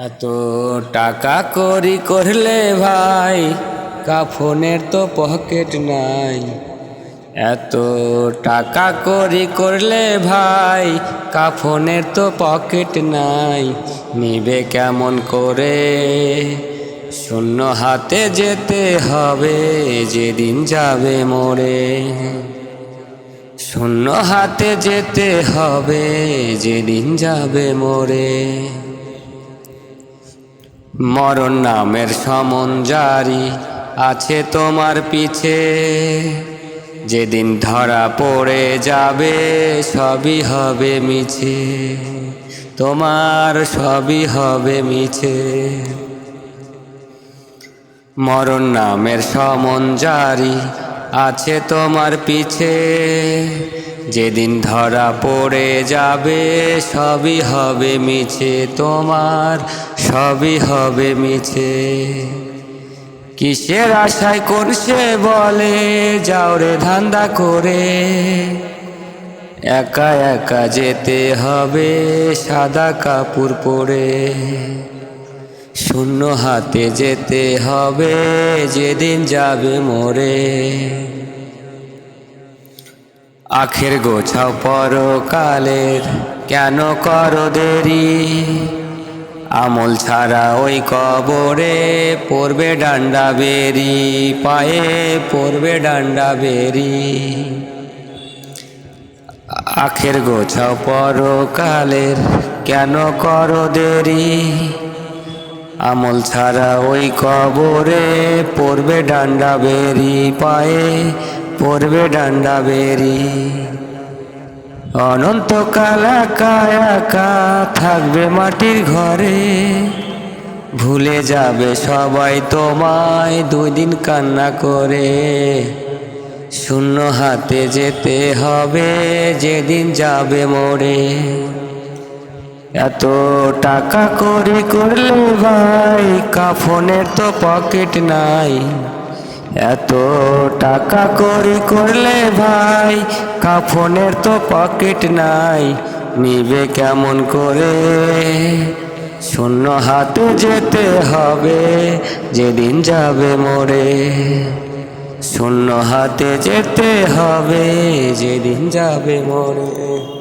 এত টাকা করি করলে ভাই কাফনের তো পকেট নাই। এত টাকা করি করলে ভাই কাফনের তো পকেট নাই। নিবে কেমন করে শূন্য হাতে যেতে হবে যেদিন যাবে মোরে। শূন্য হাতে যেতে হবে যেদিন যাবে মোরে। মরণ নামের সমন জারি আছে তোমার পিছে। যেদিন ধরা পড়ে যাবে সবই হবে মিছে। তোমার সবই হবে মিছে। মরণ নামের সমন জারি আছে তোমার পিছে। যেদিন ধরা পড়ে যাবে সবই হবে মিছে। তোমার সবই হবে মিছে। কিসের আশায় কোন সে বলে যাও রে ধান্দা করে। একা একা যেতে হবে সাদা কাপড় পরে। শূন্য হাতে যেতে হবে যেদিন যাবে মোরে। আখের গোছাও পরকালের কেন করো দেরি। আমল ছাড়া ওই কবরে পড়বে ডান্ডা বেরি। পায়ে পড়বে ডান্ডা বেরি। আখের গোছাও পরকালের কেন করো দেরি। আমল ছাড়া ওই কবরে পড়বে ডান্ডা বেরি। পায়ে পড়বে ডান্ডা বেরি। অনন্তকাল একা একা থাকবে মাটির ঘরে। ভুলে যাবে সবাই তোমায় দুই দিন কান্না করে। শূন্য হাতে যেতে হবে যেদিন যাবে মোরে। এত টাকা করি করলে ভাই কাফনের তো পকেট নাই। এত টাকা করি করলে ভাই কাফনের তো পকেট নাই। নিবে কেমন করে শূন্য হাতে যেতে হবে যেদিন যাবে মোরে। শূন্য হাতে যেতে হবে যেদিন যাবে মোরে।